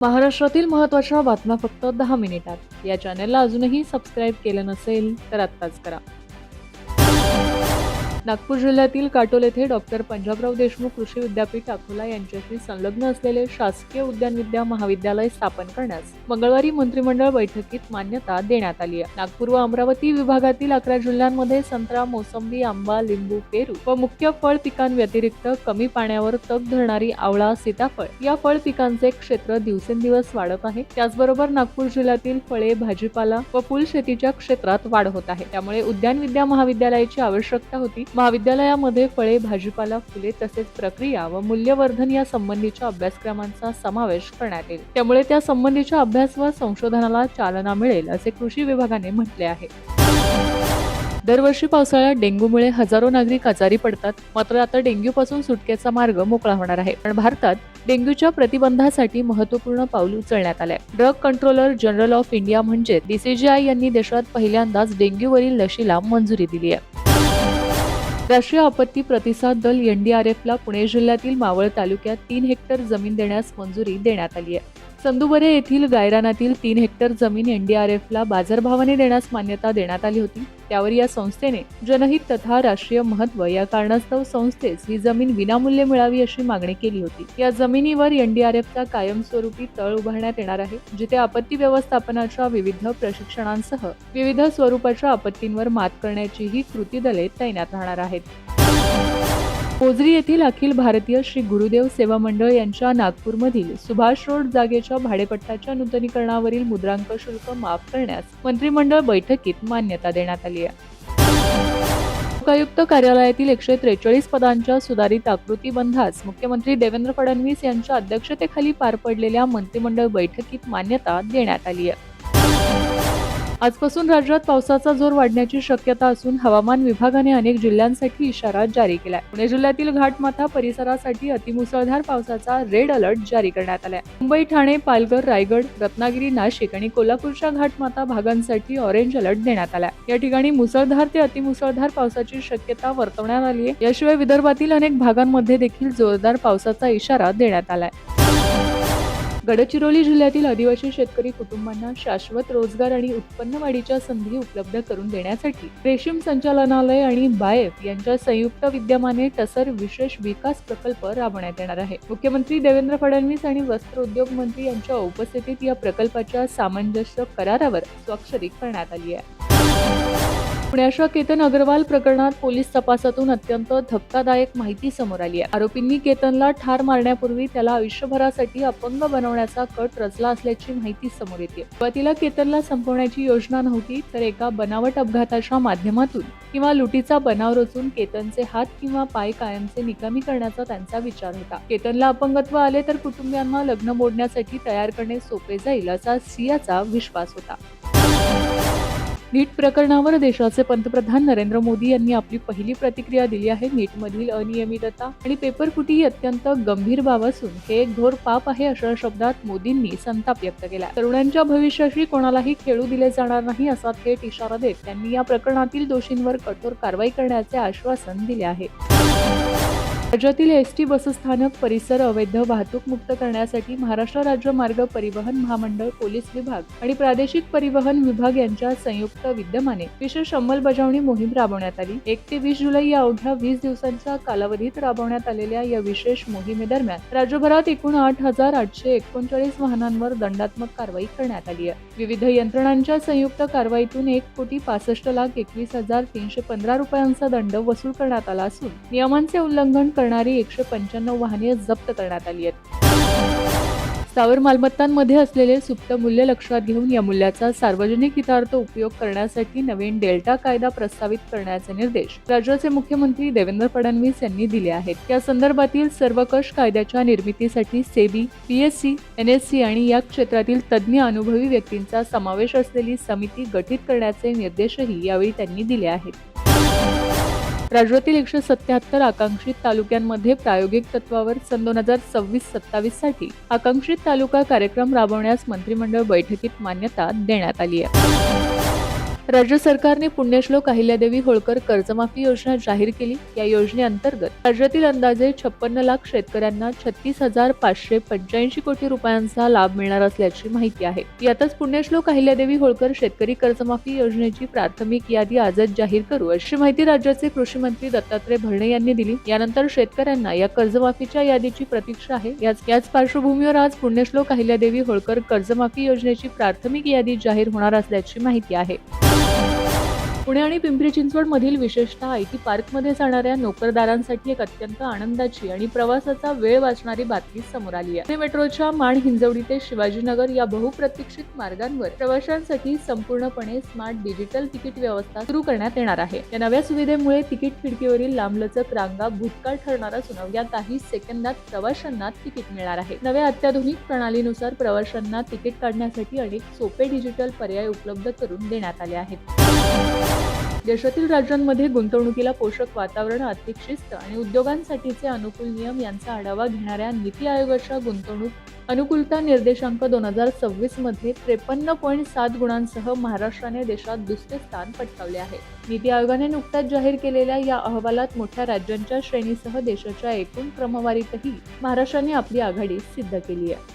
महाराष्ट्रातील महत्त्वाच्या बातम्या फक्त 10 मिनिटात. या चॅनेलला अजूनही सबस्क्राईब केलं नसेल तर आत्ताच करा. नागपूर जिल्ह्यातील काटोल येथे डॉक्टर पंजाबराव देशमुख कृषी विद्यापीठ अकोला यांच्याशी संलग्न असलेले शासकीय उद्यानविद्या महाविद्यालय स्थापन करण्यास मंगळवारी मंत्रिमंडळ बैठकीत मान्यता देण्यात आली आहे. नागपूर व अमरावती विभागातील 11 जिल्ह्यांमध्ये संत्रा, मोसंबी, आंबा, लिंबू, पेरू व मुख्य फळ पिकांव्यतिरिक्त कमी पाण्यावर तग धरणारी आवळा, सीताफळ या फळ पिकांचे क्षेत्र दिवसेंदिवस वाढत आहे. त्याचबरोबर नागपूर जिल्ह्यातील फळे, भाजीपाला व फुलशेतीच्या क्षेत्रात वाढ होत आहे. त्यामुळे उद्यानविद्या महाविद्यालयाची आवश्यकता होती. महाविद्यालयामध्ये फळे, भाजीपाला, फुले तसेच प्रक्रिया व मूल्यवर्धन या संबंधीच्या अभ्यासक्रमांचा समावेश करण्यात येईल. त्यामुळे त्या संबंधीच्या अभ्यास व संशोधनाला चालना मिळेल असे कृषी विभागाने म्हटले आहे. दरवर्षी पावसाळ्यात डेंग्यूमुळे हजारो नागरिक आजारी पडतात. मात्र आता डेंग्यूपासून सुटकेचा मार्ग मोकळा होणार आहे. पण भारतात डेंग्यूच्या प्रतिबंधासाठी महत्त्वपूर्ण पाऊल उचलण्यात आले. Drug controller general of India म्हणजे DCGI यांनी देशात पहिल्यांदाच डेंग्यूवरील लशीला मंजुरी दिली आहे. राष्ट्रीय आपत्ती प्रतिसाद दल NDRFला पुणे जिल्ह्यातील मावळ तालुक्यात 3 हेक्टर जमीन देण्यास मंजुरी देण्यात आली आहे. संदुबरे येथील गायरानातील 3 हेक्टर जमीन NDRFला बाजारभावाने देण्यास मान्यता देण्यात आली होती. त्यावर या संस्थेने जनहित तथा राष्ट्रीय महत्त्व या कारणास्तव संस्थेस ही जमीन विनामूल्य मिळावी अशी मागणी केली होती. या जमिनीवर NDRFचा कायमस्वरूपी तळ उभारण्यात येणार आहे, जिथे आपत्ती व्यवस्थापनाच्या विविध प्रशिक्षणांसह विविध स्वरूपाच्या आपत्तींवर मात करण्याची ही कृती दले तैनात राहणार आहेत. मोझरी येथील अखिल भारतीय श्री गुरुदेव सेवा मंडळ यांच्या नागपूरमधील सुभाष रोड जागेच्या भाडेपट्ट्याच्या नूतनीकरणावरील मुद्रांक शुल्क माफ करण्यास मंत्रिमंडळ बैठकीत मान्यता देण्यात आली आहे. लोकायुक्त कार्यालयातील 143 पदांच्या सुधारित आकृतीबंधास मुख्यमंत्री देवेंद्र फडणवीस यांच्या अध्यक्षतेखाली पार पडलेल्या मंत्रिमंडळ बैठकीत मान्यता देण्यात आली आहे. आजपासून राज्यात पावसाचा जोर वाढण्याची शक्यता असून हवामान विभागाने अनेक जिल्ह्यांसाठी इशारा जारी केलाय. पुणे जिल्ह्यातील घाटमाथा परिसरासाठी अतिमुसळधार पावसाचा रेड अलर्ट जारी करण्यात आलाय. मुंबई, ठाणे, पालघर, रायगड, रत्नागिरी, नाशिक आणि कोल्हापूरच्या घाटमाथा भागांसाठी ऑरेंज अलर्ट देण्यात आलाय. या ठिकाणी मुसळधार ते अतिमुसळधार पावसाची शक्यता वर्तवण्यात आली आहे. याशिवाय विदर्भातील अनेक भागांमध्ये देखील जोरदार पावसाचा इशारा देण्यात आलाय. गडचिरोली जिल्ह्यातील आदिवासी शेतकरी कुटुंबांना शाश्वत रोजगार आणि उत्पन्न वाढीच्या संधी उपलब्ध करून देण्यासाठी रेशीम संचालनालय आणि बायफ यांच्या संयुक्त विद्यमाने टसर विशेष विकास प्रकल्प राबवण्यात येणार आहे. मुख्यमंत्री देवेंद्र फडणवीस आणि वस्त्र उद्योग मंत्री यांच्या उपस्थितीत या प्रकल्पाच्या सामंजस्य करारावर स्वाक्षरी करण्यात आली आहे. पुण्याच्या केतन अग्रवाल प्रकरणात पोलीस तपासातून अत्यंत धक्कादायक माहिती समोर आली आहे. आरोपींनी केतनला ठार मारण्यापूर्वी त्याला आयुष्यभरासाठी अपंग बनवण्याचा कट रचला असल्याची माहिती समोर येते. सुरुवातीला केतनला संपवण्याची योजना नव्हती, तर एका बनावट अपघाताच्या माध्यमातून किंवा लुटीचा बनाव रचून केतनचे हात किंवा पाय कायमचे निकामी करण्याचा त्यांचा विचार होता. केतनला अपंगत्व आले तर कुटुंबियांना लग्न मोडण्यासाठी तयार करणे सोपे जाईल असा सियाचा विश्वास होता. नीट प्रकरणावर देशाचे पंतप्रधान नरेंद्र मोदी यांनी आपली पहिली प्रतिक्रिया दिली आहे. नीटमधील अनियमितता आणि पेपरफुटी ही अत्यंत गंभीर बाब असून हे एक घोर पाप आहे अशा शब्दात मोदींनी संताप व्यक्त केला. तरुणांच्या भविष्याशी कोणालाही खेळू दिले जाणार नाही असा थेट इशारा देत त्यांनी या प्रकरणातील दोषींवर कठोर कारवाई करण्याचे आश्वासन दिले आहे. राज्यातील एसटी बसस्थानक परिसर अवैध वाहतूक मुक्त करण्यासाठी महाराष्ट्र राज्य मार्ग परिवहन महामंडळ, पोलीस विभाग आणि प्रादेशिक परिवहन विभाग यांच्या संयुक्त विद्यमाने विशेष अंमलबजावणी मोहीम राबवण्यात आली. 1 ते 20 जुलै या अवघ्या 20 दिवसांच्या कालावधीत राबवण्यात आलेल्या या विशेष मोहिमेदरम्यान राज्यभरात एकूण 8,839 वाहनांवर दंडात्मक कारवाई करण्यात आली आहे. विविध यंत्रणांच्या संयुक्त कारवाईतून 1,65,61,315 रुपयांचा दंड वसूल करण्यात आला असून नियमांचे उल्लंघन करणारी 195 वाहने जप्त करण्यात आली आहेत. स्थावर मालमत्तांमध्ये असलेले सुप्त मूल्य लक्षात घेऊन या मूल्याचा सार्वजनिक हितार्थ उपयोग करण्यासाठी नवीन डेल्टा कायदा प्रस्तावित करण्याचे निर्देश राज्याचे मुख्यमंत्री देवेंद्र फडणवीस यांनी दिले आहेत. या संदर्भातील सर्वकष कायद्याच्या निर्मितीसाठी सेबी, PSC, NSE आणि या क्षेत्रातील तज्ज्ञ अनुभवी व्यक्तींचा समावेश असलेली समिती गठीत करण्याचे निर्देशही यावेळी त्यांनी दिले आहेत. राज्यातील 177 आकांक्षित तालुक्यांमध्ये प्रायोगिक तत्वावर सन 2026-27 साठी आकांक्षित तालुका कार्यक्रम राबवण्यास मंत्रिमंडळ बैठकीत मान्यता देण्यात आली आहे. राज्य सरकारने पुण्यश्लोक अहिल्यादेवी होळकर कर्जमाफी योजना जाहीर केली. या योजनेअंतर्गत राज्यातील अंदाजे 56 लाख शेतकऱ्यांना 36,585 कोटी रुपयांचा लाभ मिळणार असल्याची माहिती आहे. यातच पुण्यश्लोक अहिल्यादेवी होळकर शेतकरी कर्जमाफी योजनेची प्राथमिक यादी आजच जाहीर करू, अशी माहिती राज्याचे कृषी मंत्री दत्तात्रय भरणे यांनी दिली. यानंतर शेतकऱ्यांना या कर्जमाफीच्या यादीची प्रतीक्षा आहे. याच पार्श्वभूमीवर आज पुण्यश्लोक अहिल्यादेवी होळकर कर्जमाफी योजनेची प्राथमिक यादी जाहीर होणार असल्याची माहिती आहे. पुणे आणि पिंपरी चिंचवड मधील विशेषतः आयटी पार्कमध्ये जाणाऱ्या नोकरदारांसाठी एक अत्यंत आनंदाची आणि प्रवासाचा वेळ वाचणारी बातमी समोर आली आहे. पुणे मेट्रोच्या माण हिंजवडी ते शिवाजीनगर या बहुप्रतीक्षित मार्गांवर प्रवाशांसाठी संपूर्णपणे स्मार्ट डिजिटल तिकीट व्यवस्था सुरू करण्यात येणार आहे. या नव्या सुविधेमुळे तिकीट खिडकीवरील लांबलचक रांगा भूतकाळ ठरणार असून अवघ्या काही सेकंदात प्रवाशांना तिकीट मिळणार आहे. नव्या अत्याधुनिक प्रणालीनुसार प्रवाशांना तिकीट काढण्यासाठी अनेक सोपे डिजिटल पर्याय उपलब्ध करून देण्यात आले आहेत. देशातील राज्यांमध्ये गुंतवणुकीला पोषक वातावरण, आर्थिक शिस्त आणि उद्योगांसाठीचे अनुकूल नियम यांचा आढावा घेणाऱ्या नीती आयोगाच्या गुंतवणूक अनुकूलता निर्देशांक 2026 मध्ये 53.7 गुणांसह महाराष्ट्राने देशात दुसरे स्थान पटकावले आहे. नीती आयोगाने नुकत्याच जाहीर केलेल्या या अहवालात मोठ्या राज्यांच्या श्रेणीसह देशाच्या एकूण क्रमवारीतही महाराष्ट्राने आपली आघाडी सिद्ध केली आहे.